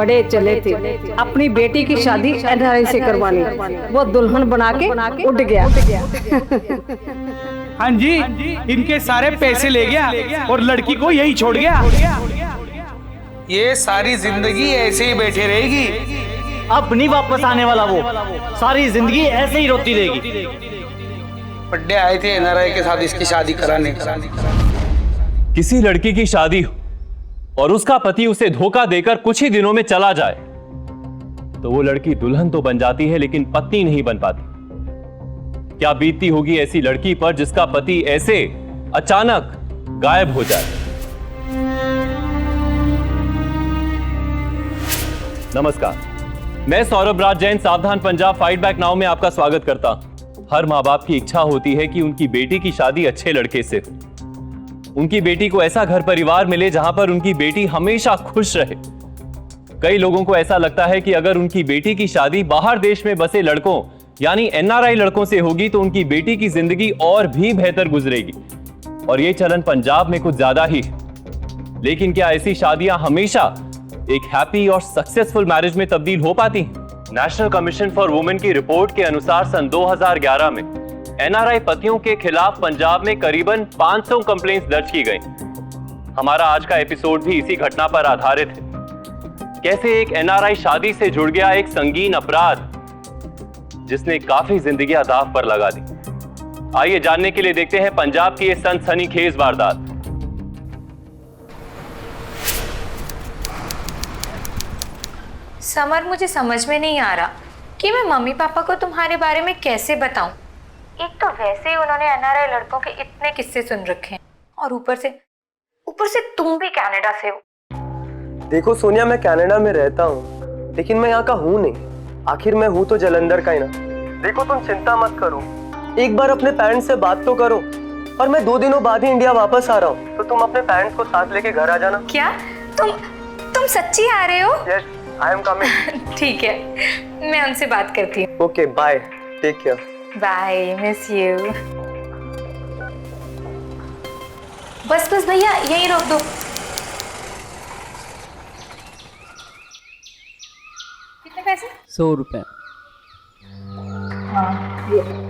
बड़े चले थे अपनी बेटी की शादी एनआरआई से करवानी, वो दुल्हन बना के उड़ गया। हाँ जी, इनके सारे पैसे ले गया और लड़की को यही छोड़ गया। ये सारी जिंदगी ऐसे ही बैठे रहेगी। अब नहीं वापस आने वाला वो, सारी जिंदगी ऐसे ही रोती रहेगी। बर्थडे आए थे एनआरआई के साथ इसकी शादी कराने। किसी लड़की की शादी हो और उसका पति उसे धोखा देकर कुछ ही दिनों में चला जाए तो वो लड़की दुल्हन तो बन जाती है लेकिन पत्नी नहीं बन पाती। क्या बीतती होगी ऐसी लड़की पर जिसका पति ऐसे अचानक गायब हो जाए। नमस्कार, मैं सौरभ राज जैन सावधान पंजाब फाइट बैक नाउ में आपका स्वागत करता हूं। हर मां बाप की इच्छा होती है कि उनकी बेटी की शादी अच्छे लड़के से हो, उनकी बेटी को ऐसा घर परिवार मिले जहां पर उनकी बेटी हमेशा खुश रहे। कई लोगों को ऐसा लगता है कि अगर उनकी बेटी की शादी बाहर देश में बसे लड़कों यानी एनआरआई लड़कों से होगी तो उनकी बेटी की जिंदगी और भी बेहतर गुजरेगी, और यह चलन पंजाब में कुछ ज्यादा ही है। लेकिन क्या ऐसी शादियां हमेशा एक हैप्पी और सक्सेसफुल मैरिज में तब्दील हो पाती हैं? नेशनल कमीशन फॉर वुमेन की रिपोर्ट के अनुसार सन 2011 में एनआरआई पतियों के खिलाफ पंजाब में करीबन 500 कंप्लेंट्स दर्ज की गई। हमारा आज का एपिसोड भी इसी घटना पर आधारित है। कैसे एक एनआरआई शादी से जुड़ गया एक संगीन अपराध जिसने काफी जिंदगियां दांव पर लगा दी। आइए जानने के लिए देखते हैं पंजाब की ये सनसनीखेज वारदात। समर, मुझे समझ में नहीं आ रहा कि मैं मम्मी पापा को तुम्हारे बारे में कैसे बताऊं। एक तो वैसे ही उन्होंने एनआरआई लड़कों के इतने किस्से सुन रखे हैं और ऊपर से तुम भी कनाडा से हो। देखो सोनिया, मैं कनाडा में रहता हूँ लेकिन मैं यहाँ का हूँ नहीं। आखिर मैं हूँ तो जलंधर का ही ना। देखो तुम चिंता मत करो, एक बार अपने पेरेंट्स से बात तो करो, और मैं 2 दिनों बाद ही इंडिया वापस आ रहा हूँ, तो तुम अपने पेरेंट्स को साथ लेके घर आ जाना। क्या तुम सच्ची आ रहे हो? Yes, I'm coming. ठीक है, मैं उनसे बात करती हूँ। Okay, bye, take care. Bye, miss you. बस भैया यहीं रोक दो। कितने पैसे? 100 रुपए। हाँ, ये।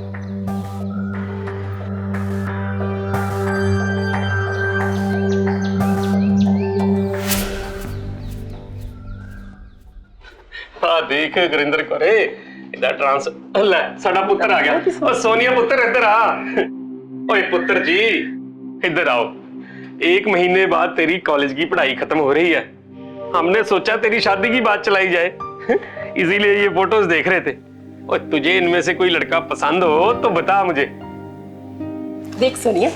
देख गुरिंदर कोरे इधर ट्रांस ले साडा पुत्र आ गया। और सोनिया पुत्र इधर आ। ओए पुत्र जी इधर आओ। 1 महीने बाद तेरी कॉलेज की पढ़ाई खत्म हो रही है, हमने सोचा तेरी शादी की बात चलाई जाए, इसीलिए ये फोटोज देख रहे थे। और तुझे इनमें से कोई लड़का पसंद हो तो बता मुझे। देख सोनिया,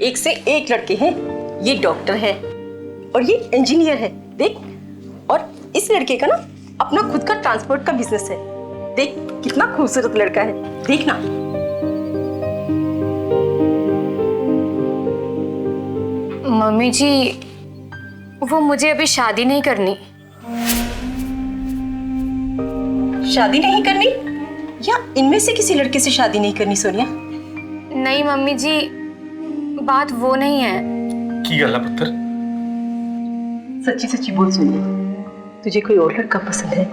एक से एक लड़के हैं। ये डॉक्टर है और ये इंजीनियर है। देख, और इस लड़के का ना अपना खुद का ट्रांसपोर्ट का बिजनेस है। देख कितना खूबसूरत लड़का है, देखना। मम्मी जी, वो मुझे अभी शादी नहीं करनी। शादी नहीं करनी या इनमें से किसी लड़के से शादी नहीं करनी सोनिया? नहीं मम्मी जी, बात वो नहीं है। की गल है पुत्र? सच्ची सच्ची बोल सोनिया, तुझे कोई और लड़का पसंद है?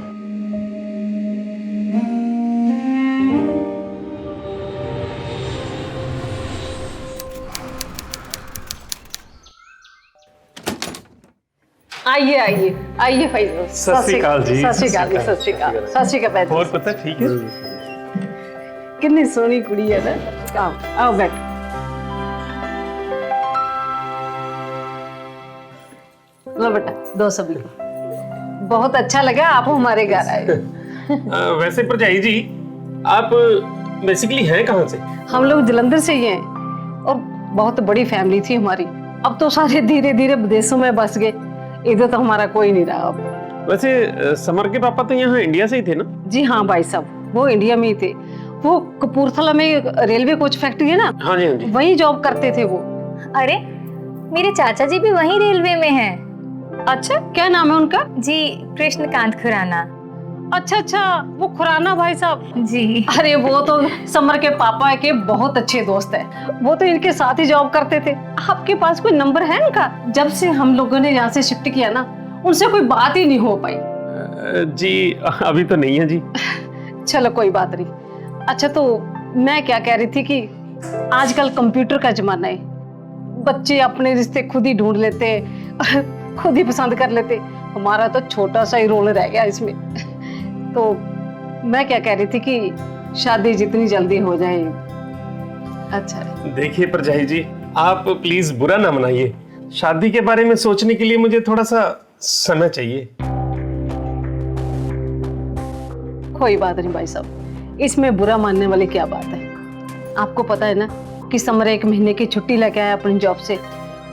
आइए आइए आइए भाई। सत श्री अकाल जी। सत श्री अकाल जी। सत श्री अकाल। सत श्री अकाल। और पुत्र ठीक है? कितनी सोहनी कुड़ी है ना। आओ आओ बैठ। लो बेटा, दो सभी को। बहुत अच्छा लगा आप हमारे घर आए। वैसे भरजाई जी, आप बेसिकली हैं कहाँ से? हम लोग जलंधर से ही हैं और बहुत बड़ी फैमिली थी हमारी। अब तो सारे धीरे धीरे विदेशों में बस गए, इधर तो हमारा कोई नहीं रहा अब। वैसे समर के पापा तो यहाँ इंडिया से ही थे ना? जी हाँ भाई साहब, वो इंडिया में ही थे। वो कपूरथला में रेलवे कोच फैक्ट्री है ना, हाँ जी, वही जॉब करते थे वो। अरे मेरे चाचा जी भी वहीं रेलवे में हैं। अच्छा, क्या नाम है उनका? जी, कृष्णकांत खुराना। अच्छा अच्छा, वो खुराना भाई साहब जी। अरे वो तो समर के पापा के बहुत अच्छे दोस्त है, वो तो इनके साथ ही जॉब करते थे। आपके पास कोई नंबर है इनका? जब से हम लोगों ने यहाँ से शिफ्ट किया ना, उनसे कोई बात ही नहीं हो पाई। जी अभी तो नहीं है जी। चलो कोई बात नहीं। अच्छा तो मैं क्या कह रही थी कि आजकल कंप्यूटर का जमाना है, बच्चे अपने रिश्ते खुद ही ढूंढ लेते हैं, खुद ही पसंद कर लेते। हमारा तो छोटा सा ही रोल रह गया इसमें। तो मैं क्या कह रही थी कि शादी जितनी जल्दी हो जाए अच्छा है। देखिए परजाई जी, आप प्लीज बुरा ना मनाइए, शादी के बारे में सोचने के लिए मुझे थोड़ा सा समय चाहिए। कोई बात नहीं भाई साहब, इसमें बुरा मानने वाली क्या बात है। आपको पता है ना कि समर 1 महीने की छुट्टी लेके आया अपनी जॉब से,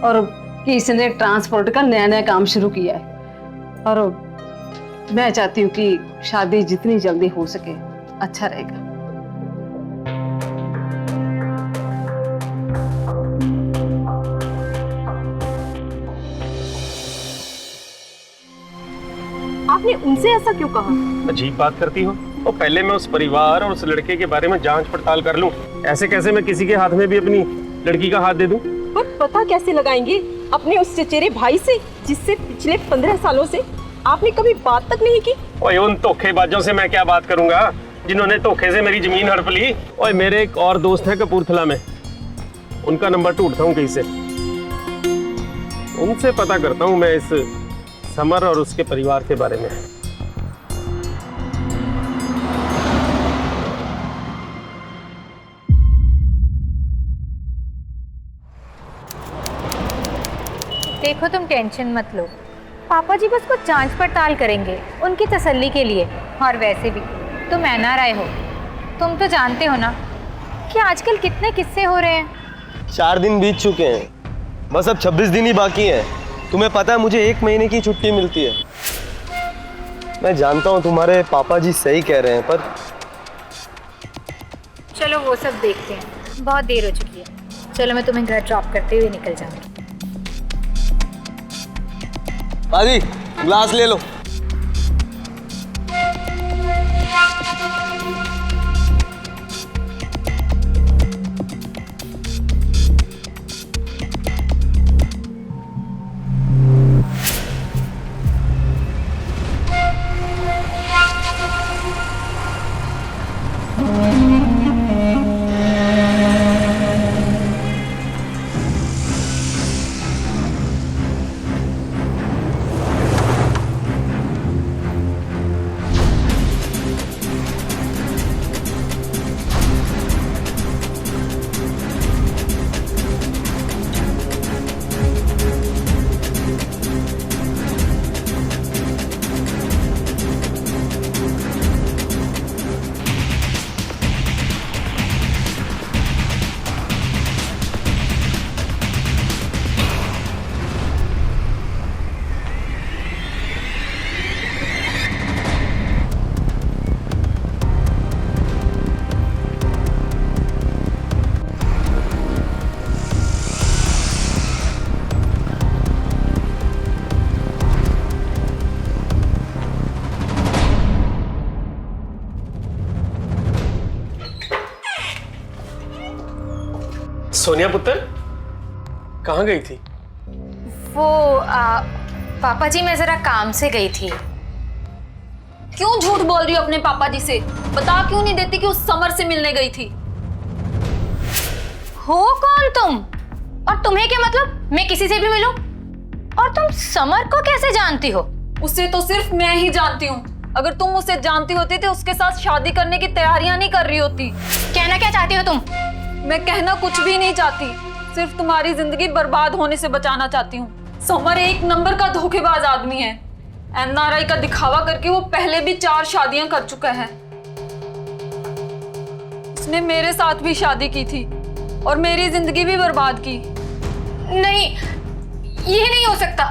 और कि इसने ट्रांसपोर्ट का नया काम शुरू किया है। और मैं चाहती हूँ कि शादी जितनी जल्दी हो सके अच्छा रहेगा। आपने उनसे ऐसा क्यों कहा? अजीब बात करती हो। तो पहले मैं उस परिवार और उस लड़के के बारे में जांच पड़ताल कर लूं। ऐसे कैसे मैं किसी के हाथ में भी अपनी लड़की का हाथ दे दूं? पर पता कैसे लगाएंगे अपने उस चचेरे भाई से जिससे पिछले 15 सालों से आपने कभी बात तक नहीं की? ओए उन धोखेबाजों से मैं क्या बात करूंगा जिन्होंने धोखे से मेरी जमीन हड़प ली। ओए मेरे एक और दोस्त है कपूरथला में, उनका नंबर ढूंढता हूँ कहीं से, उनसे पता करता हूँ मैं इस समर और उसके परिवार के बारे में। देखो तुम टेंशन मत लो, पापा जी बस कुछ जांच पड़ताल करेंगे उनकी तसल्ली के लिए। और वैसे भी तुम NRI हो, तुम तो जानते हो ना कि आजकल कितने किस्से हो रहे हैं। 4 दिन बीत चुके हैं, बस अब 26 दिन ही बाकी हैं। तुम्हें पता है मुझे 1 महीने की छुट्टी मिलती है। मैं जानता हूँ तुम्हारे पापा जी सही कह रहे हैं, पर चलो वो सब देखते हैं, बहुत देर हो चुकी है। चलो मैं तुम्हें घर ड्रॉप करते हुए निकल जाऊंगी। दादी ग्लास ले लो। सोनिया पुत्र कहाँ गई थी? वो पापा जी मैं जरा काम से गई थी। क्यों झूठ बोल रही हो अपने पापा जी से? बता क्यों नहीं देती कि उस समर से मिलने गई थी? हो कौन तुम? और तुम्हें क्या मतलब मैं किसी से भी मिलूं? और तुम समर को कैसे जानती हो? उसे तो सिर्फ मैं ही जानती हूँ। अगर तुम उसे जानती होती तो उसके साथ शादी करने की तैयारियां नहीं कर रही होती। कहना क्या चाहती हो तुम? मैं कहना कुछ भी नहीं चाहती, सिर्फ तुम्हारी जिंदगी बर्बाद होने से बचाना चाहती हूँ। समर 1 नंबर का धोखेबाज आदमी है। NRI का दिखावा करके वो पहले भी 4 शादियां कर चुका है। उसने मेरे साथ भी शादी की थी और मेरी जिंदगी भी बर्बाद की। नहीं, ये नहीं हो सकता।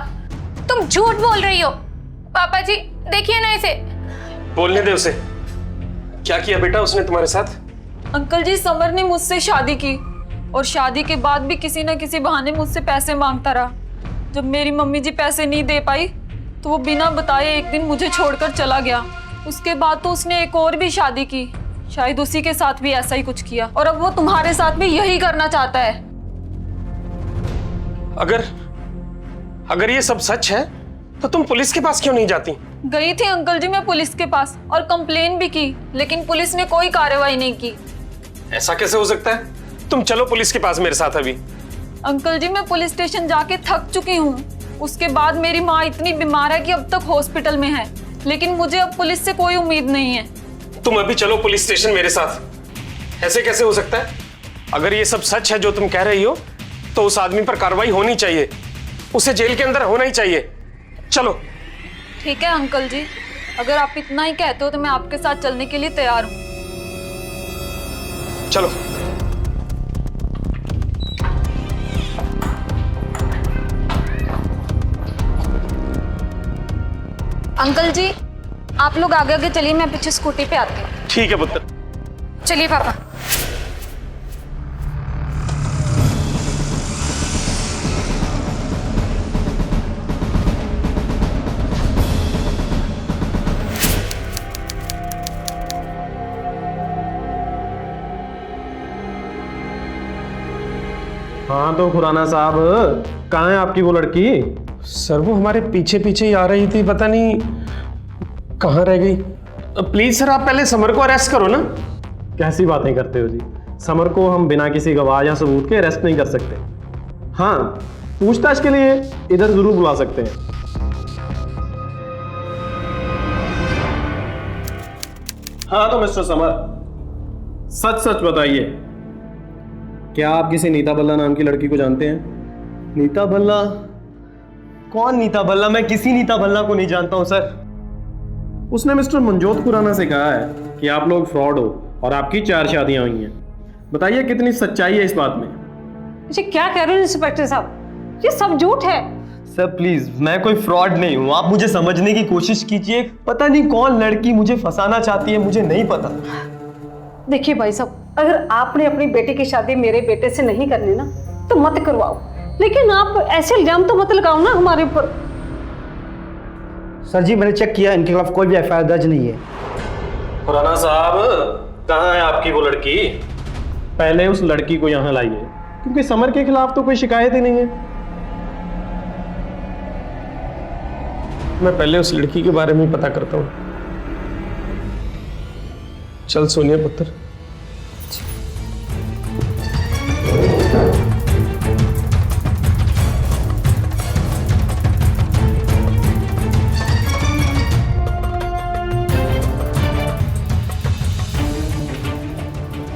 तुम झूठ बोल रही हो। पापा जी देखिए ना इसे। बोलने दे उसे। क्या किया बेटा उसने तुम्हारे साथ? अंकल जी, समर ने मुझसे शादी की और शादी के बाद भी किसी न किसी बहाने मुझसे पैसे मांगता रहा। जब मेरी मम्मी जी पैसे नहीं दे पाई तो वो बिना बताए एक दिन मुझे छोड़कर चला गया। उसके बाद तो उसने एक और भी शादी की, शायद उसी के साथ भी ऐसा ही कुछ किया और अब वो तुम्हारे साथ भी यही करना चाहता है। अगर ये सब सच है तो तुम पुलिस के पास क्यों नहीं जाती? गई थी अंकल जी मैं पुलिस के पास और कंप्लेन भी की, लेकिन पुलिस ने कोई कार्रवाई नहीं की। ऐसा कैसे हो सकता है? तुम चलो पुलिस के पास मेरे साथ अभी। अंकल जी मैं पुलिस स्टेशन जाके थक चुकी हूँ। उसके बाद मेरी माँ इतनी बीमार है कि अब तक हॉस्पिटल में है, लेकिन मुझे अब पुलिस से कोई उम्मीद नहीं है। तुम अभी चलो पुलिस स्टेशन मेरे साथ। ऐसे कैसे हो सकता है? अगर ये सब सच है जो तुम कह रही हो तो उस आदमी पर कार्रवाई होनी चाहिए, उसे जेल के अंदर होना ही चाहिए। चलो। ठीक है अंकल जी, अगर आप इतना ही कहते हो तो मैं आपके साथ चलने के लिए तैयार हूँ। चलो। अंकल जी आप लोग आगे आगे चलिए, मैं पीछे स्कूटी पे आती हूँ। ठीक है पुत्र। चलिए पापा। हाँ तो खुराना साहब, कहाँ है आपकी वो लड़की? सर वो हमारे पीछे पीछे ही आ रही थी, पता नहीं कहाँ रह गई। प्लीज सर आप पहले समर को अरेस्ट करो ना। कैसी बातें करते हो जी? समर को हम बिना किसी गवाह या सबूत के अरेस्ट नहीं कर सकते। हाँ पूछताछ के लिए इधर जरूर बुला सकते हैं। हाँ तो मिस्टर समर, सच सच बताइए, क्या आप किसी नीता बल्ला नाम की लड़की को जानते हैं? नीता भल्ला? कौन नीता भल्ला? मैं किसी नीता भल्ला को नहीं जानता हूं सर। उसने मिस्टर मनजोत खुराना से कहा है कि आप लोग फ्रॉड हो और आपकी 4 शादियां हुई हैं। बताइए कितनी सच्चाई है इस बात में? जी क्या कह रहे हो इंस्पेक्टर साहब, ये सब झूठ है। सर प्लीज, मैं कोई फ्रॉड नहीं हूं, आप मुझे समझने की कोशिश कीजिए। पता नहीं कौन लड़की मुझे फंसाना चाहती है, मुझे नहीं पता। देखिए भाई साहब, अगर आपने अपनी बेटी की शादी मेरे बेटे से नहीं करनी ना तो मत करवाओ, लेकिन आप ऐसे इल्जाम तो मत लगाओ ना हमारे ऊपर। सर जी मैंने चेक किया, इनके खिलाफ कोई भी एफआईआर दर्ज नहीं है। खुराना साहब कहाँ है आपकी वो लड़की? पहले उस लड़की को यहाँ लाइए, क्योंकि समर के खिलाफ तो कोई शिकायत ही नहीं है। मैं पहले उस लड़की के बारे में पता करता हूँ। चल सोनिया पुत्र।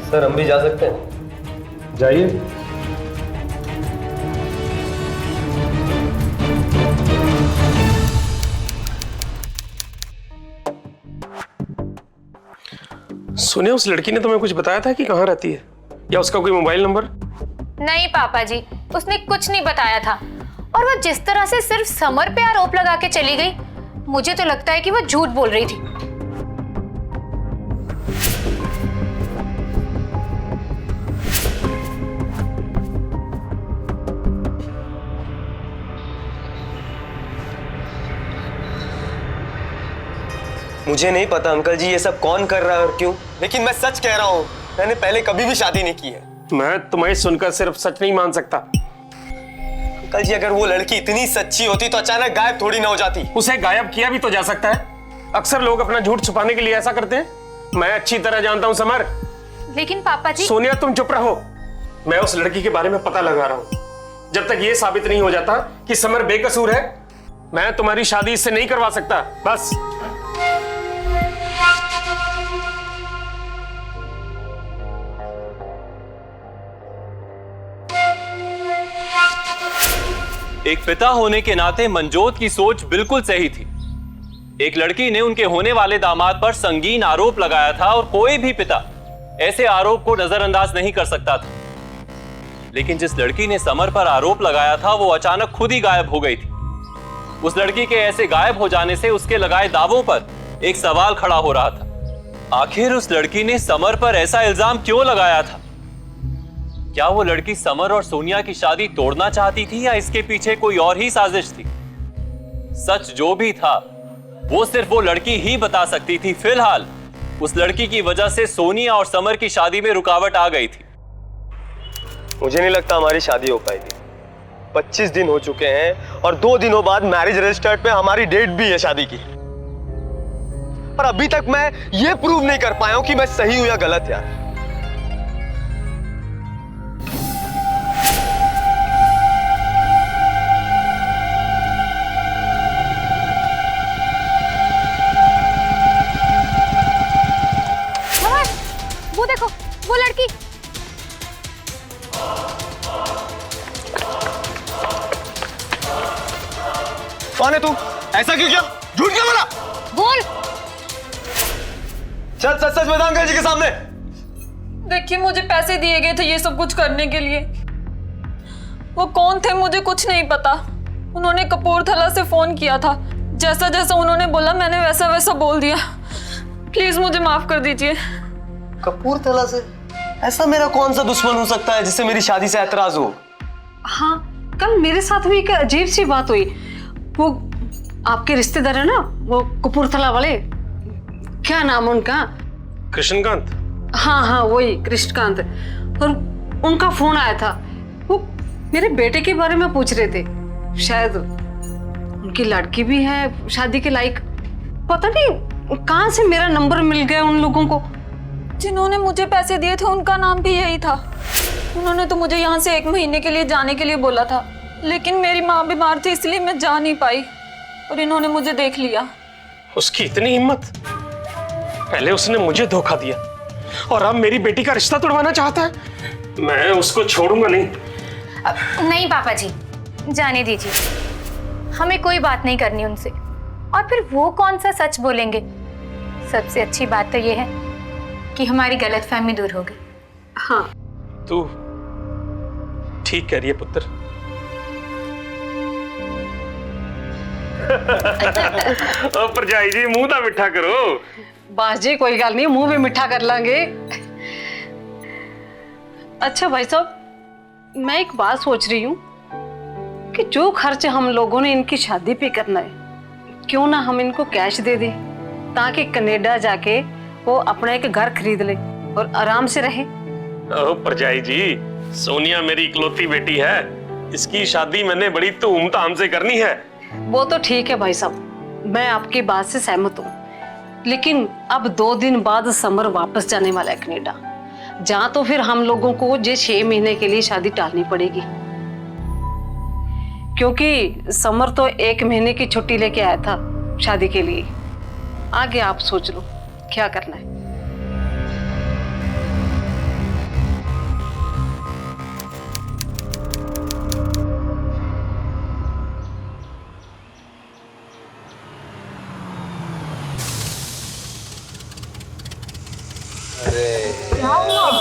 सर हम भी जा सकते हैं? जाइए। सोनिया उस लड़की ने तुम्हें कुछ बताया था कि कहाँ रहती है, या उसका कोई मोबाइल नंबर? नहीं पापा जी, उसने कुछ नहीं बताया था। और वो जिस तरह से सिर्फ समर पे आरोप लगा के चली गई, मुझे तो लगता है कि वो झूठ बोल रही थी। मुझे नहीं पता अंकल जी ये सब कौन कर रहा है और क्यों, लेकिन मैं सच कह रहा हूँ, मैंने पहले कभी भी शादी नहीं की है। मैं तुम्हें सुनकर सिर्फ सच नहीं मान सकता। अंकल जी अगर वो लड़की इतनी सच्ची होती तो अचानक गायब थोड़ी ना हो जाती। उसे गायब किया भी तो जा सकता है। अक्सर लोग अपना झूठ छुपाने के लिए ऐसा करते हैं। मैं अच्छी तरह जानता हूँ समर। लेकिन पापा जी। सोनिया तुम चुप रहो, मैं उस लड़की के बारे में पता लगा रहा हूँ। जब तक ये साबित नहीं हो जाता कि समर बेकसूर है, मैं तुम्हारी शादी इससे नहीं करवा सकता। बस। एक पिता होने के नाते मनजोत की सोच बिल्कुल सही थी। एक लड़की ने उनके होने वाले दामाद पर संगीन आरोप लगाया था और कोई भी पिता ऐसे आरोप को नजरअंदाज नहीं कर सकता था। लेकिन जिस लड़की ने समर पर आरोप लगाया था वो अचानक खुद ही गायब हो गई थी। उस लड़की के ऐसे गायब हो जाने से उसके लगाए दावों पर एक सवाल खड़ा हो रहा था। आखिर उस लड़की ने समर पर ऐसा इल्जाम क्यों लगाया था? क्या वो लड़की समर और सोनिया की शादी तोड़ना चाहती थी या इसके पीछे कोई और ही साजिश थी? सच जो भी था वो सिर्फ वो लड़की ही बता सकती थी। फिलहाल उस लड़की की वजह से सोनिया और समर की शादी में रुकावट आ गई थी। मुझे नहीं लगता हमारी शादी हो पाएगी। 25 दिन हो चुके हैं और 2 दिनों बाद मैरिज रजिस्टर्ड पे हमारी डेट भी है शादी की। पर अभी तक मैं ये प्रूव नहीं कर पाया हूं कि मैं सही हूं या गलत यार। वो देखो, वो लड़की। कौन है तू? ऐसा क्यों किया? झूठ क्यों बोला? बोल। चल सच सच बता अंकल जी के सामने। देखिए, मुझे पैसे दिए गए थे ये सब कुछ करने के लिए। वो कौन थे मुझे कुछ नहीं पता। उन्होंने कपूरथला से फोन किया था। जैसा जैसा उन्होंने बोला मैंने वैसा वैसा बोल दिया। प्लीज मुझे माफ कर दीजिए। कपूरथला से? ऐसा मेरा कौन सा दुश्मन हो सकता है जिससे मेरी शादी से ऐतराज हो? हाँ, कल मेरे साथ भी एक अजीब सी बात हुई। वो आपके रिश्तेदार है ना, वो कपूरथला वाले, क्या नाम उनका? कृष्णकांत। हाँ हाँ, वही कृष्णकांत। और उनका फोन आया था। वो मेरे बेटे के बारे में पूछ रहे थे। शायद उनकी लड़की भी है शादी के लायक। पता नहीं कहाँ से मेरा नंबर मिल गया उन लोगों को। जिन्होंने मुझे पैसे दिए थे उनका नाम भी यही था। उन्होंने तो मुझे यहाँ से 1 महीने के लिए जाने के लिए बोला था, लेकिन मेरी माँ बीमार थी इसलिए मैं जा नहीं पाई और इन्होंने मुझे देख लिया। उसकी इतनी हिम्मत! पहले उसने मुझे धोखा दिया और अब मेरी बेटी का रिश्ता तोड़वाना चाहता है। मैं उसको छोड़ूंगा नहीं। नहीं पापा जी, जाने दीजिए। हमें कोई बात नहीं करनी उनसे। और फिर वो कौन सा सच बोलेंगे? सबसे अच्छी बात तो ये है कि हमारी गलतफहमी दूर हो गई। हाँ, तू ठीक कह रही है पुत्र। परजाई जी मुंह तो मिठा करो। बास जी कोई गल नहीं, मुंह भी मिठा कर लांगे। अच्छा भाई साहब, मैं एक बात सोच रही हूँ कि जो खर्च हम लोगों ने इनकी शादी पे करना है, क्यों ना हम इनको कैश दे दें, ताकि कनाडा जाके वो अपना एक घर खरीद ले और आराम से रहे। परजाई जी, सोनिया मेरी इकलौती बेटी है। इसकी शादी मैंने बड़ी धूमधाम से करनी है। वो तो ठीक है भाई साहब, मैं आपकी बात से सहमत हूँ। लेकिन अब 2 दिन बाद समर वापस जाने वाला है कनाडा। जहाँ तो फिर हम लोगों को ये 6 महीने के लिए शादी टालनी पड़ेगी, क्योंकि समर तो 1 महीने की छुट्टी लेके आया था शादी के लिए। आगे आप सोच लो क्या करना है।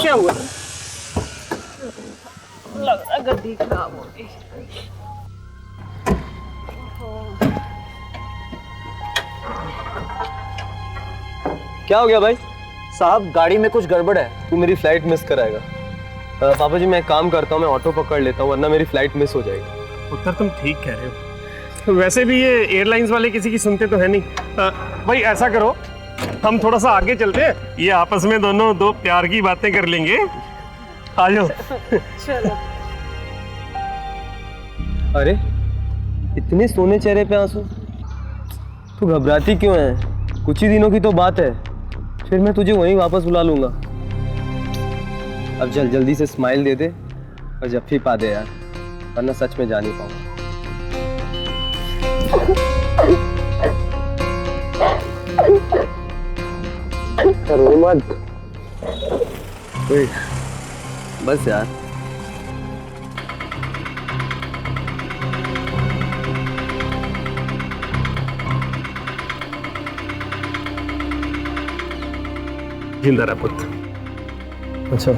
क्या हुआ? लग रहा गद्दी खराब हो गई। क्या हो गया भाई? साहब गाड़ी में कुछ गड़बड़ है। तू मेरी फ्लाइट मिस कराएगा। पापा जी मैं एक काम करता हूँ, मैं ऑटो पकड़ लेता हूँ, वरना मेरी फ्लाइट मिस हो जाएगी। उत्तर तुम ठीक कह रहे हो। वैसे भी ये एयरलाइंस वाले किसी की सुनते तो है नहीं। भाई ऐसा करो, हम थोड़ा सा आगे चलते हैं, ये आपस में दोनों 2 प्यार की बातें कर लेंगे। आ जाओ। चलो। अरे इतने सोने चेहरे पे आंसू, तू घबराती क्यों है? कुछ ही दिनों की तो बात है, फिर मैं तुझे वहीं वापस बुला लूंगा। अब जल्दी से स्माइल दे दे और जफ्फी पा दे यार, वरना सच में जा नहीं पाऊंगा। बस यार। जिंदा रहा पुत्र। अच्छा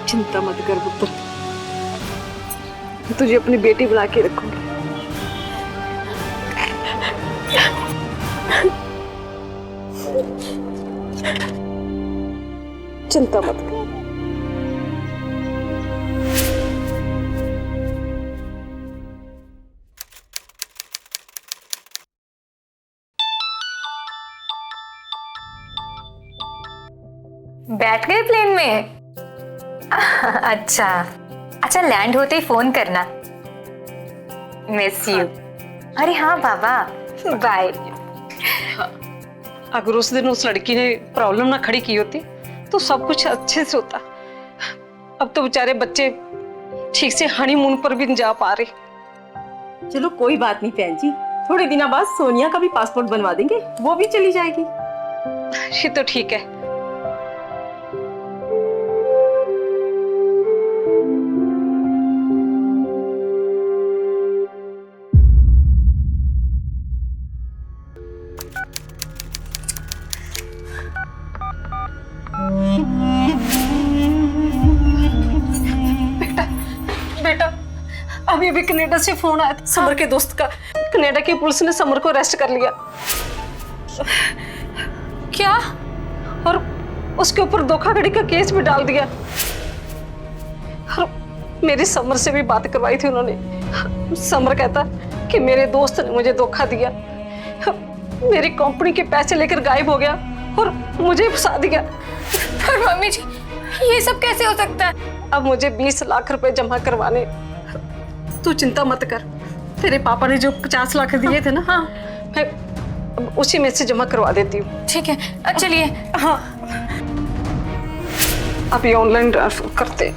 चिंता मत कर पुत्र, तुझे अपनी बेटी बना के रखूंगी। चिंता मत कर। बैठ गए प्लेन में? अच्छा अच्छा, लैंड होते ही फोन करना। Miss you. अरे हाँ बाबा, बाय। अगर उस दिन उस लड़की ने प्रॉब्लम ना खड़ी की होती तो सब कुछ अच्छे से होता। अब तो बेचारे बच्चे ठीक से हनीमून पर भी नहीं जा पा रहे। चलो कोई बात नहीं बहन जी, थोड़े दिनों बाद सोनिया का भी पासपोर्ट बनवा देंगे, वो भी चली जाएगी। ये तो ठीक है। बेटा अभी अभी कनाडा से फोन आया था समर के दोस्त का। कनाडा की पुलिस ने समर को अरेस्ट कर लिया। क्या? और उसके ऊपर धोखाधड़ी का केस भी डाल दिया। और मेरी समर से भी बात करवाई थी उन्होंने। समर कहता कि मेरे दोस्त ने मुझे धोखा दिया, मेरी कंपनी के पैसे लेकर गायब हो गया और मुझे फंसा दिया। पर मम्मी जी, ये सब कैसे हो सकता है? अब मुझे 20 लाख रुपए जमा करवाने। तू चिंता मत कर, तेरे पापा ने जो 50 लाख दिए थे ना, हाँ, मैं उसी में से जमा करवा देती हूँ। ठीक है, चलिए। हाँ, अभी ऑनलाइन ट्रांसफर करते।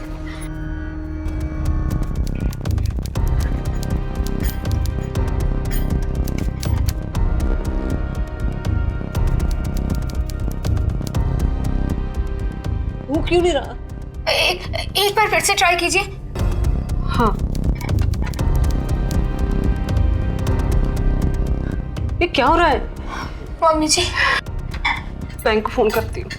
वो क्यों नहीं रहा? एक बार फिर से ट्राई कीजिए। हाँ, ये क्या हो रहा है? मम्मी जी, बैंक को फोन करती हूँ।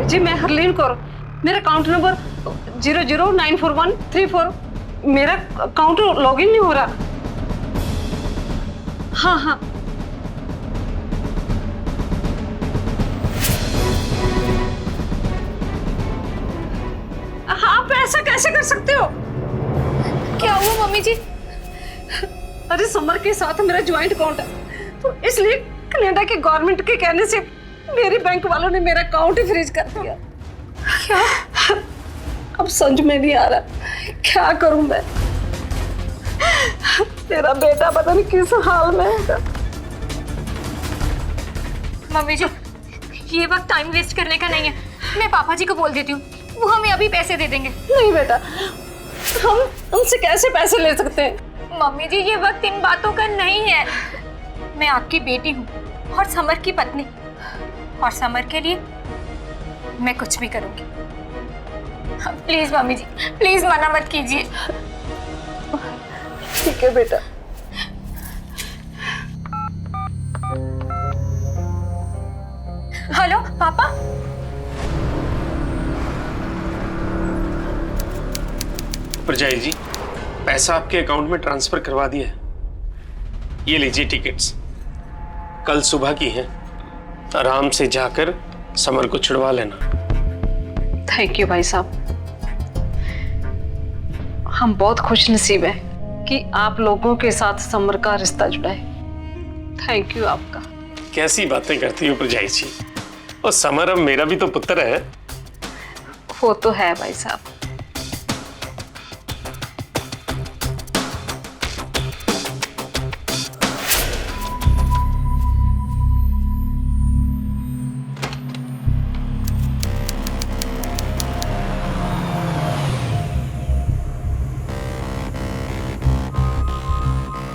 जी मैं हरलीन कौर, मेरा अकाउंट नंबर 009413 मेरा अकाउंट लॉगिन नहीं हो रहा। हाँ हाँ, आप ऐसा कैसे कर सकते हो? क्या हुआ मम्मी जी? अरे समर के साथ मेरा ज्वाइंट अकाउंट है, तो इसलिए कनाडा के गवर्नमेंट के कहने से मेरे बैंक वालों ने मेरा अकाउंट ही फ्रीज कर दिया। क्या? अब समझ में नहीं आ रहा क्या करूं मैं। तेरा बेटा पता नहीं किस हाल में है। मम्मी जी, ये वक्त टाइम वेस्ट करने का नहीं है। मैं पापा जी को बोल देती हूँ, वो हमें अभी पैसे दे देंगे। नहीं बेटा, हम उनसे कैसे पैसे ले सकते हैं? मम्मी जी, ये वक्त इन बातों का नहीं है। मैं आपकी बेटी हूँ और समर की पत्नी, और समर के लिए मैं कुछ भी करूंगी। प्लीज मम्मी जी, प्लीज मना मत कीजिए। ठीक है बेटा। हेलो पापा। परजाई जी, पैसा आपके अकाउंट में ट्रांसफर करवा दिया है। ये लीजिए टिकट्स, कल सुबह की हैं। आराम से जाकर समर को छुड़वा लेना। थैंक यू भाई साहब, हम बहुत खुश नसीब हैं कि आप लोगों के साथ समर का रिश्ता जुड़ा है। थैंक यू आपका। कैसी बातें करती हो परजाई जी, और समर अब मेरा भी तो पुत्र है। वो तो है भाई साहब।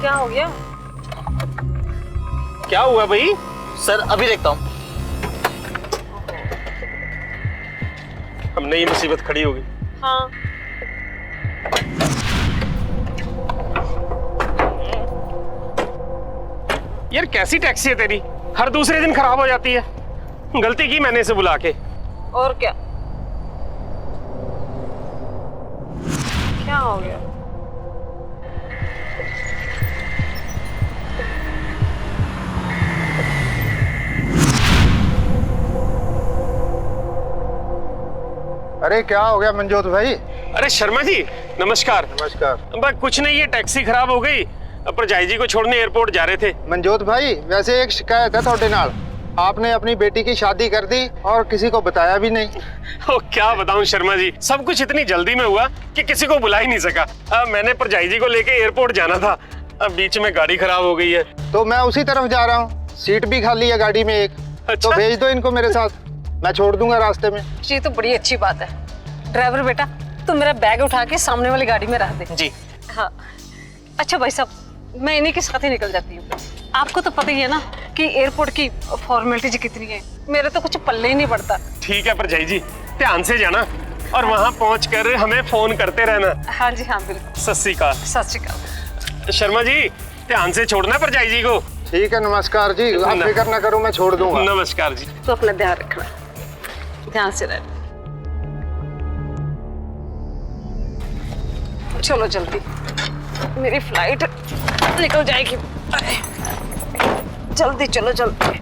क्या हो गया? क्या हुआ भाई? सर अभी देखता हूँ। अब नई मुसीबत खड़ी होगी। हाँ, यार कैसी टैक्सी है तेरी, हर दूसरे दिन खराब हो जाती है। गलती की मैंने इसे बुला के। और क्या क्या हो गया? अरे क्या हो गया मंजोत भाई? अरे शर्मा जी नमस्कार। नमस्कार। बस कुछ नहीं, ये टैक्सी खराब हो गई, परजाई जी को छोड़ने एयरपोर्ट जा रहे थे। मंजोत भाई वैसे एक शिकायत है थोड़े नाल, आपने अपनी बेटी की शादी कर दी और किसी को बताया भी नहीं। ओ, क्या बताऊं शर्मा जी, सब कुछ इतनी जल्दी में हुआ कि किसी को बुला ही नहीं सका। मैंने परजाई जी को लेके एयरपोर्ट जाना था, अब बीच में गाड़ी खराब हो गई है। तो मैं उसी तरफ जा रहा हूँ, सीट भी खाली है गाड़ी में एक। अच्छा? तो भेज दो इनको मेरे साथ, मैं छोड़ दूंगा रास्ते में। ये तो बड़ी अच्छी बात है। ड्राइवर बेटा तुम मेरा बैग उठा के सामने वाली गाड़ी में रख दे। जी हाँ। अच्छा भाई साहब, मैं इन्हीं के साथ ही निकल जाती हूँ। आपको तो पता ही है ना कि एयरपोर्ट की फॉर्मेलिटी कितनी है, मेरे तो कुछ पल्ले ही नहीं पड़ता। ठीक है परजाई जी, ध्यान से जाना और वहाँ पहुँचकर हमें फोन करते रहना। हाँ जी हाँ बिल्कुल। सत श्री अकाल। सत श्री अकाल। शर्मा जी ध्यान से छोड़ना परजाई जी को। ठीक है नमस्कार जी, आप फिक्र ना करो, मैं छोड़ दूंगा। नमस्कार जी। तो अपना ध्यान रखना, ध्यान से रहना। चलो जल्दी, मेरी फ्लाइट निकल जाएगी। जल्दी चलो जल्दी।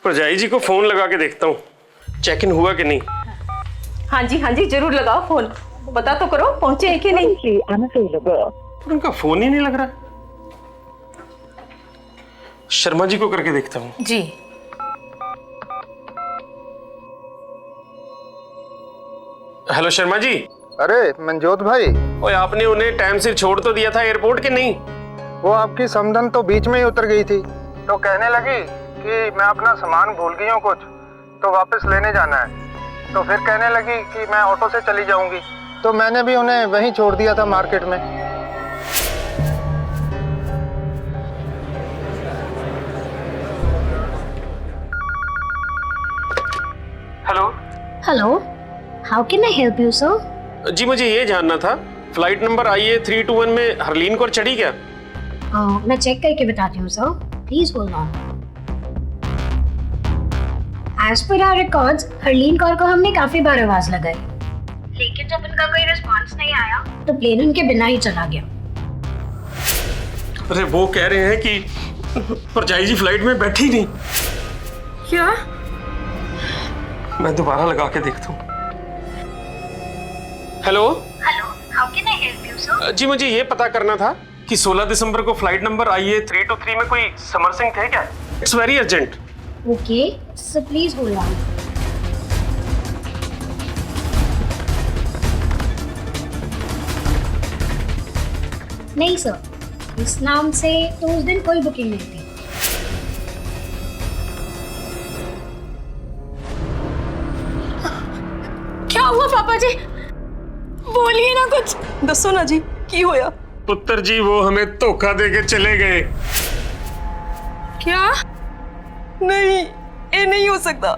परजाई जी को फोन लगा के देखता हूँ, चेक इन हुआ कि नहीं। हाँ जी जरूर लगाओ फोन, पता तो करो पहुंचे हैं कि नहीं। उनका फोन ही नहीं लग रहा। शर्मा जी को करके देखता हूँ। जी हेलो शर्मा जी। अरे मंजोत भाई, ओए आपने उन्हें टाइम से छोड़ तो दिया था एयरपोर्ट के नहीं? वो आपकी समधन तो बीच में ही उतर गई थी, तो कहने लगी कि मैं अपना सामान भूल गई हूँ कुछ, तो वापस लेने जाना है। तो फिर कहने लगी कि मैं ऑटो से चली जाऊंगी, तो मैंने भी उन्हें वहीं छोड़ दिया था मार्केट में। Hello. Hello, how can I help you sir? जी मुझे ये जानना था, फ्लाइट नंबर IA321 में हरलीन कौर चढ़ी क्या? मैं चेक करके बताती हूँ sir, please hold on. As per our records, Harleen Kaur को हमने काफी बार आवाज लगाई, लेकिन जब उनका कोई रिस्पांस नहीं आया तो प्लेन उनके बिना ही चला गया। अरे वो कह रहे हैं कि परजाई जी फ्लाइट में बैठी नहीं। क्या? मैं दोबारा लगा के देखता हूँ। Hello. Hello, how can I help you sir? जी मुझे ये पता करना था कि 16 दिसंबर को फ्लाइट नंबर IA323 में कोई समर सिंह थे क्या? It's very urgent. Okay sir, please hold on. नहीं सर, इस नाम से तो उस दिन कोई बुकिंग नहीं थी। क्या हुआ पापा जी? बोलिए ना कुछ। दसो ना जी की होया? पुत्र जी वो हमें धोखा देके चले गए। क्या? नहीं, ये नहीं हो सकता।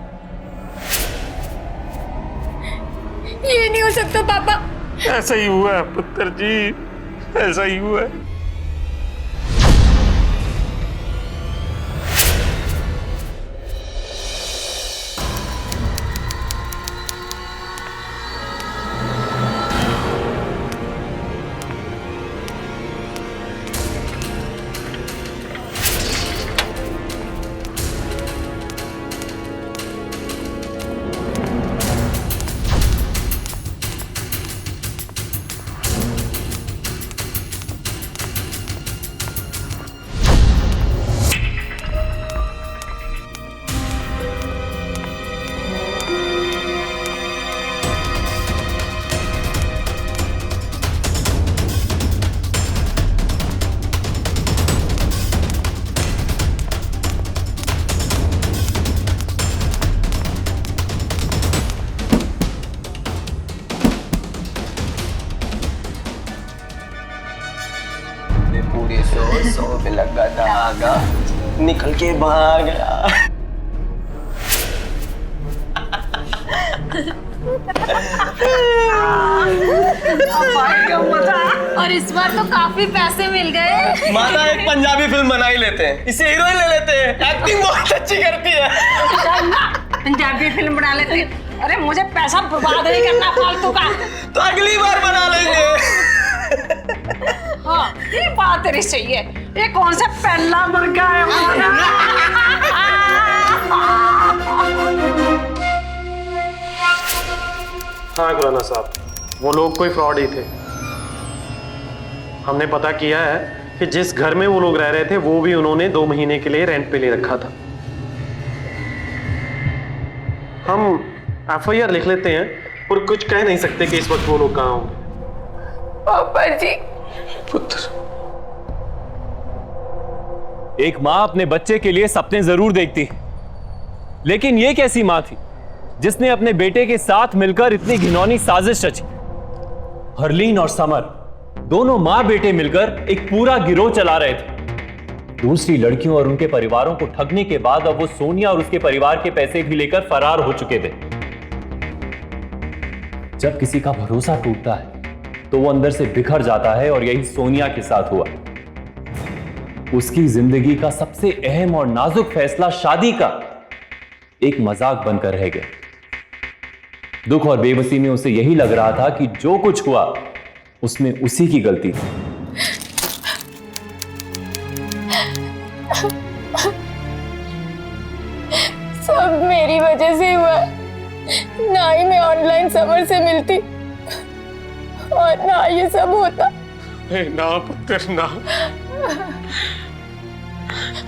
ये नहीं हो सकता पापा। ऐसा ही हुआ है पुत्र जी, ऐसा ही हुआ है। भागा, निकल के भाग गया। और इस बार तो काफी पैसे मिल गए। माता एक पंजाबी फिल्म बना ही लेते हैं, इसे हीरोइन ले लेते हैं, एक्टिंग बहुत अच्छी करती है। पंजाबी फिल्म बना लेते हैं। अरे मुझे पैसा बर्बाद नहीं करना फालतू का। तो अगली बार बना लेंगे। हाँ ये बात तेरी सही है। ये कौन सा पहला मुर्गा है हाँ खुराना साहब, वो लोग कोई फ्रॉड ही थे। हमने पता किया है कि जिस घर में वो लोग रह रहे थे वो भी उन्होंने 2 महीने के लिए रेंट पे ले रखा था। हम एफआईआर लिख लेते हैं और कुछ कह नहीं सकते कि इस वक्त वो लोग कहाँ होंगे। पापा जी। पुत्र, एक मां अपने बच्चे के लिए सपने जरूर देखती है, लेकिन यह कैसी मां थी जिसने अपने बेटे के साथ मिलकर इतनी घिनौनी साजिश रची। हरलीन और समर दोनों मां बेटे मिलकर एक पूरा गिरोह चला रहे थे। दूसरी लड़कियों और उनके परिवारों को ठगने के बाद अब वो सोनिया और उसके परिवार के पैसे भी लेकर फरार हो चुके थे। जब किसी का भरोसा टूटता है तो वो अंदर से बिखर जाता है, और यही सोनिया के साथ हुआ। उसकी जिंदगी का सबसे अहम और नाजुक फैसला, शादी का, एक मजाक बनकर रह गया। दुख और बेबसी में उसे यही लग रहा था कि जो कुछ हुआ उसमें उसी की गलती थी। सब मेरी वजह से हुआ। ना ही मैं ऑनलाइन समर से मिलती और ना ये सब होता। ना पुत्र ना,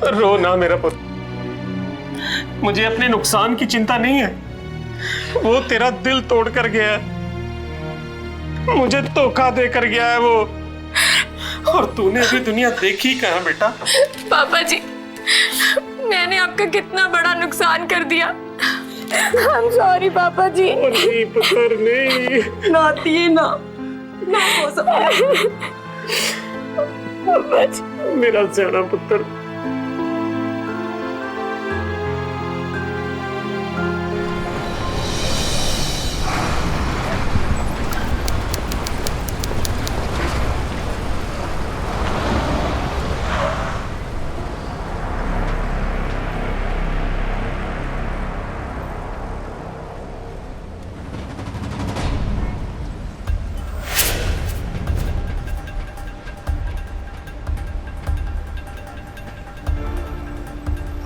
रो ना मेरा पुत्र। मुझे अपने नुकसान की चिंता नहीं है। वो तेरा दिल तोड़ कर गया है, मुझे धोखा देकर गया है वो, और तूने अभी दुनिया देखी कहाँ बेटा। पापा जी, मैंने आपका कितना बड़ा नुकसान कर दिया। I'm sorry पापा जी। नहीं पुत्र नहीं, नाती ना हो सकता। पापा जी मेरा सियाना पुत्र।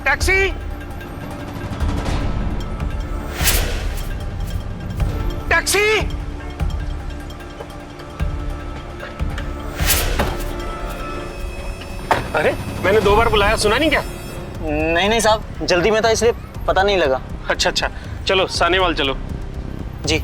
Taxi, taxi. अरे मैंने 2 बार बुलाया, सुना नहीं क्या? नहीं साहब, जल्दी में था इसलिए पता नहीं लगा। अच्छा, चलो सानेवाल चलो। जी।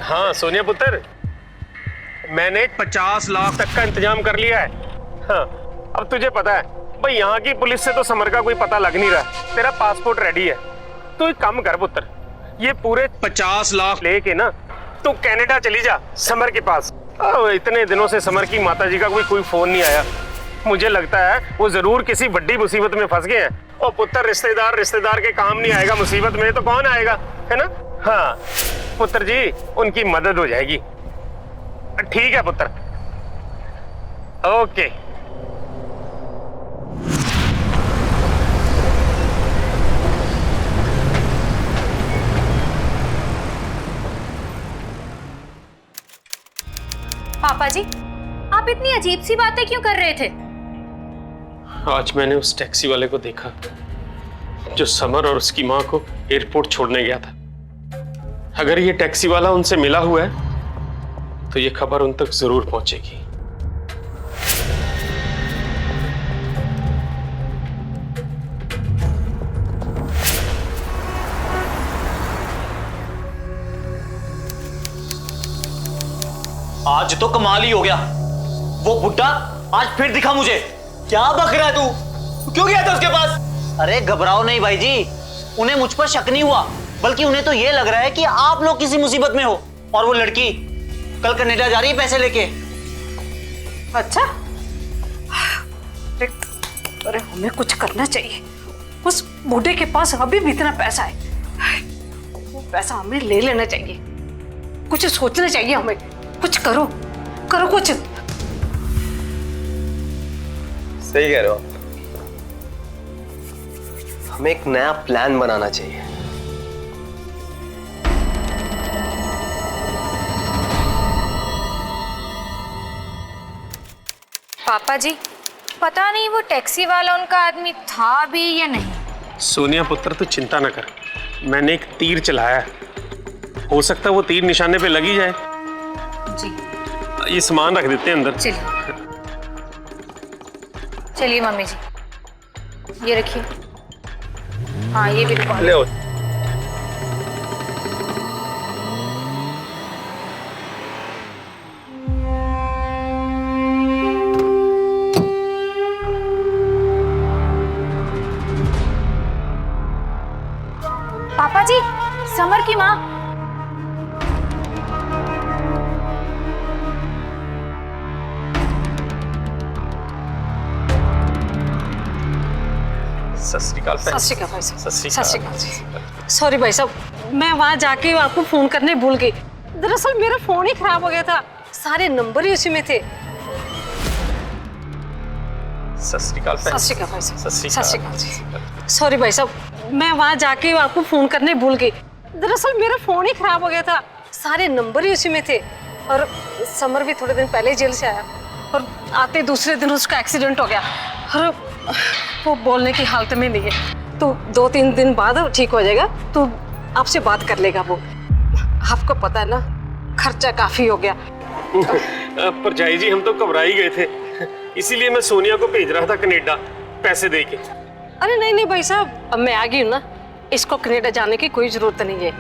हाँ सोनिया पुत्र, मैंने 50 लाख तक का इंतजाम कर लिया है। हाँ, अब तुझे पता है भाई, यहाँ की पुलिस से तो समर का कोई पता लग नहीं रहा। तेरा पासपोर्ट रेडी है, तो एक काम कर पुत्र, ये पूरे 50 लाख लेके ना तू कनाडा चली जा समर के पास। इतने दिनों से समर की माताजी का कोई फोन नहीं आया। मुझे लगता है वो जरूर किसी बड़ी मुसीबत में फंस गए हैं। और पुत्र, रिश्तेदार के काम नहीं आएगा, मुसीबत में तो कौन आएगा, है ना? हाँ पुत्र जी, उनकी मदद हो जाएगी। ठीक है पुत्र, ओके। पापा जी, आप इतनी अजीब सी बातें क्यों कर रहे थे? आज मैंने उस टैक्सी वाले को देखा जो समर और उसकी मां को एयरपोर्ट छोड़ने गया था। अगर ये टैक्सी वाला उनसे मिला हुआ है तो ये खबर उन तक जरूर पहुंचेगी। आज तो कमाल ही हो गया। वो बुड्ढा आज फिर दिखा मुझे। क्या बक रहा है तू? क्यों गया था उसके पास? अरे घबराओ नहीं भाई जी, उन्हें मुझ पर शक नहीं हुआ, बल्कि उन्हें तो ये लग रहा है कि आप लोग किसी मुसीबत में हो और वो लड़की कल कनाडा जा रही है पैसे लेके। अच्छा, अरे हमें कुछ करना चाहिए। उस बूढ़े के पास अभी भी इतना पैसा है, वो पैसा हमें ले लेना चाहिए। कुछ सोचना चाहिए हमें। कुछ करो, करो कुछ। सही कह रहे हो, हमें एक नया प्लान बनाना चाहिए। पापा जी, पता नहीं वो टैक्सी वाला उनका आदमी था भी या नहीं। सोनिया पुत्र तू चिंता न कर, मैंने एक तीर चलाया है, हो सकता है वो तीर निशाने पे लगी जाए। जी ये सामान रख देते हैं अंदर। चलिए मम्मी जी, ये रखिए। हाँ ये भी ले आओ। पापा जी, समर की माँ। सत श्री अकाल। सत श्री अकाल भाई साहब। सत श्री सत श्री अकाल जी। सॉरी भाई साहब, मैं वहां जाके आपको फोन करने भूल गई। दरअसल मेरा फोन ही खराब हो गया था, सारे नंबर ही उसी में थे। सत श्री अकाल। सत श्री अकाल भाई साहब। सत श्री सत श्री अकाल जी। सॉरी भाई साहब, मैं वहां जाके आपको फोन करने भूल गई। दरअसल मेरा फोन ही खराब हो गया था, सारे नंबर ही उसी में थे। और समर भी थोड़े दिन पहले जेल से आया और आते दूसरे दिन उसका एक्सीडेंट हो गया और वो बोलने की हालत में नहीं है। तो 2-3 दिन बाद ठीक हो जाएगा, तो आपसे बात कर लेगा वो। आपको पता है ना, खर्चा काफी हो गया। पर जाई जी, हम तो घबरा ही गए थे, इसीलिए मैं सोनिया को भेज रहा था कनाडा पैसे दे के। अरे नहीं नहीं भाई साहब, अब मैं आ गई हूँ ना, इसको कनाडा जाने की कोई जरूरत नहीं है।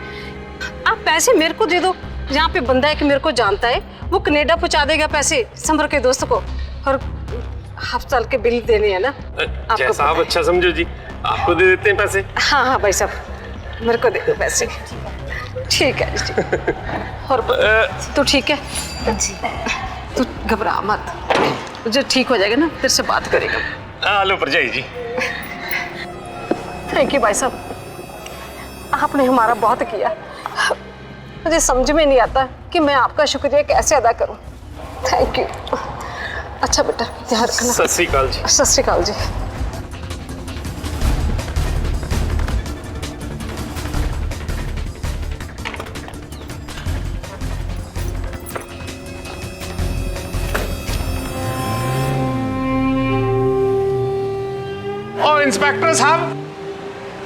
आप पैसे मेरे को दे दो। यहाँ पे बंदा है कि मेरे को जानता है, वो कनाडा पहुँचा देगा पैसे समर के दोस्त को। और हाफ साल के बिल देने हैं ना। जैसा आप अच्छा समझो जी, आपको दे देते हैं पैसे। हाँ हाँ भाई साहब, मेरे को दे दो पैसे। ठीक है जी। और तू ठीक है? तू घबरा मत, जो ठीक हो जाएगा ना फिर से बात करेगा। हेलो परजाई जी। थैंक यू भाई साहब, आपने हमारा बहुत किया। मुझे समझ में नहीं आता कि मैं आपका शुक्रिया कैसे अदा करूं। Thank you. अच्छा बेटा, ध्यान रखना। सत श्री अकाल जी। सत श्री अकाल जी। और इंस्पेक्टर साहब,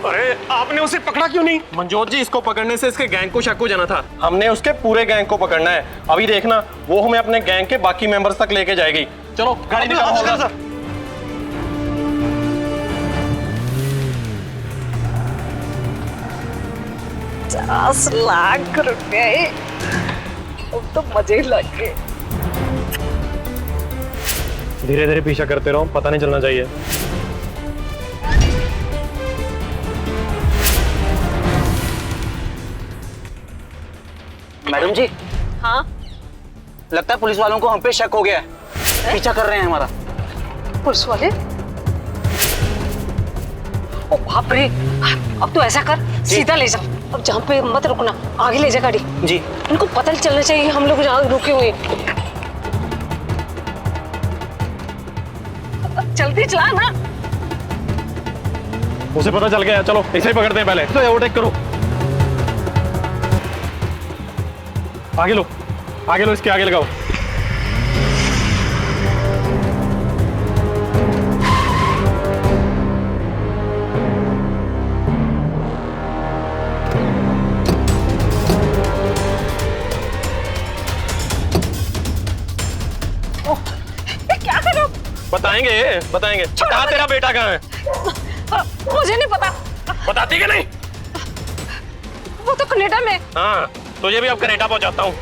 अरे आपने उसे पकड़ा क्यों नहीं? मंजोत जी, इसको पकड़ने से इसके गैंग को शक हो जाना था। हमने उसके पूरे गैंग को पकड़ना है। अभी देखना, वो हमें अपने गैंग के बाकी मेंबर्स तक लेके जाएगी। चलो गाड़ी निकालो। 50 लाख रुपए, अब तो मजे ही लग गए। धीरे धीरे पीछा करते रहो, पता नहीं चलना चाहिए। मैडम जी। हाँ, लगता है पुलिस वालों को हम पे शक हो गया है, पीछा कर रहे हैं हमारा। पुलिस वाले? ओ बाप रे, अब तो ऐसा कर, सीधा ले जा। अब जहाँ पे मत रुकना, आगे ले जा गाड़ी। जी। इनको पता नहीं चलना चाहिए हम लोग जहाँ रुके हुए। जल्दी चला ना। उसे पता चल गया, चलो इसे पकड़ते हैं पहले। तो ओवरटेक करो, आगे लो, आगे लो, इसके आगे लगाओ। क्या करो? बताएंगे बताएंगे। कहाँ तेरा बेटा कहाँ है? मुझे नहीं पता। बताती कि नहीं? वो तो कनाडा में। हाँ, तुझे भी अब कनाडा पहुंचाता हूँ।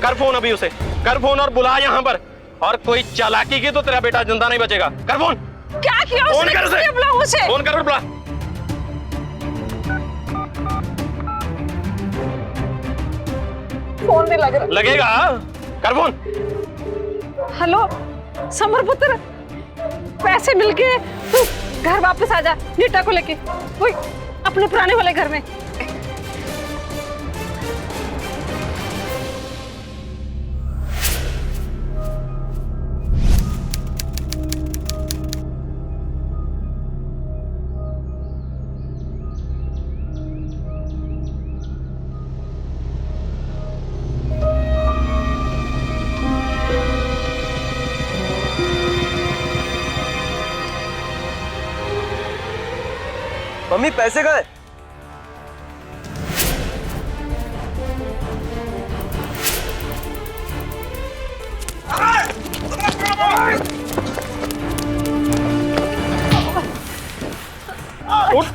कर फोन अभी उसे, कर फोन और बुला यहाँ पर। और कोई चालाकी की तो तेरा बेटा जिंदा नहीं बचेगा। कर फोन। किया फोन उसने? कर उसे। किसने बुलाया उसे? फोन कर और बुला। फोन नहीं लग रहा। लगेगा, कर फोन। हेलो समर पुत्र, पैसे मिल गए, तू घर वापस आ जा नीता को लेके, वही अपने पुराने वाले घर में। मम्मी पैसे कहाँ हैं?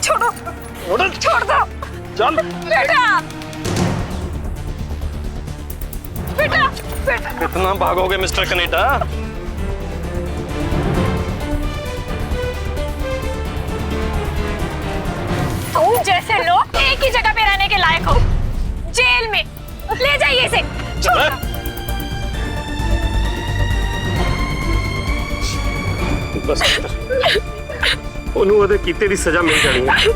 छोड़ो, छोड़ दो। चल बेटा, बेटा, बेटा। कितना भागोगे मिस्टर कनेटा? तुम जैसे लोग एक ही जगह पे रहने के लायक हो, जेल में। ले जाइए इसे। बस उन्होंने कीते दी सजा मिल जानी है।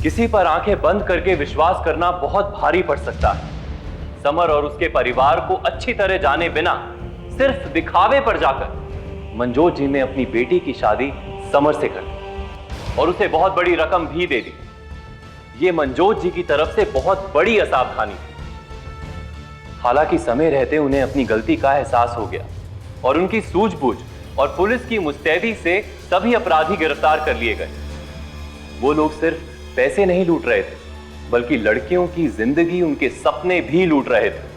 किसी पर आंखें बंद करके विश्वास करना बहुत भारी पड़ सकता है। समर और उसके परिवार को अच्छी तरह जाने बिना सिर्फ दिखावे पर जाकर मनजोत जी ने अपनी बेटी की शादी समर से कर दी और उसे बहुत बड़ी रकम भी दे दी। ये मनजोत जी की तरफ से बहुत बड़ी असावधानी थी। हालांकि समय रहते उन्हें अपनी गलती का एहसास हो गया और उनकी सूझबूझ और पुलिस की मुस्तैदी से सभी अपराधी गिरफ्तार कर लिए गए। वो लोग सिर्फ पैसे नहीं लूट रहे थे, बल्कि लड़कियों की जिंदगी, उनके सपने भी लूट रहे थे।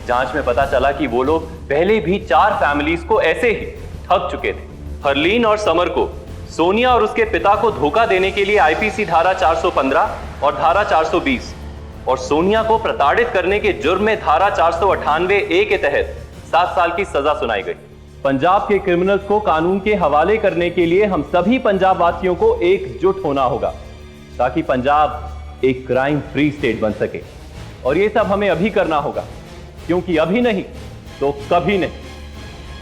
जांच में पता चला कि वो लोग पहले भी 4 फैमिलीज को ऐसे ही ठग चुके थे। हरलीन और समर को सोनिया और उसके पिता को धोखा देने के लिए आईपीसी धारा 415 और धारा 420 और सोनिया को प्रताड़ित करने के जुर्म में धारा 498A के तहत 7 साल की सजा सुनाई गई। पंजाब के क्रिमिनल्स को कानून के हवाले करने के लिए हम सभी पंजाब वासियों को एकजुट होना होगा ताकि पंजाब एक क्राइम फ्री स्टेट बन सके। और ये सब हमें अभी करना होगा, क्योंकि अभी नहीं तो कभी नहीं।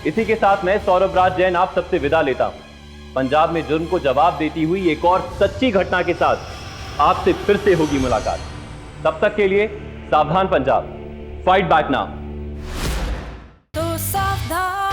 इसी के साथ मैं सौरभ राज जैन आप सबसे विदा लेता हूं। पंजाब में जुर्म को जवाब देती हुई एक और सच्ची घटना के साथ आपसे फिर से होगी मुलाकात। तब तक के लिए सावधान पंजाब, फाइट बैक नाउ। तो सावधान।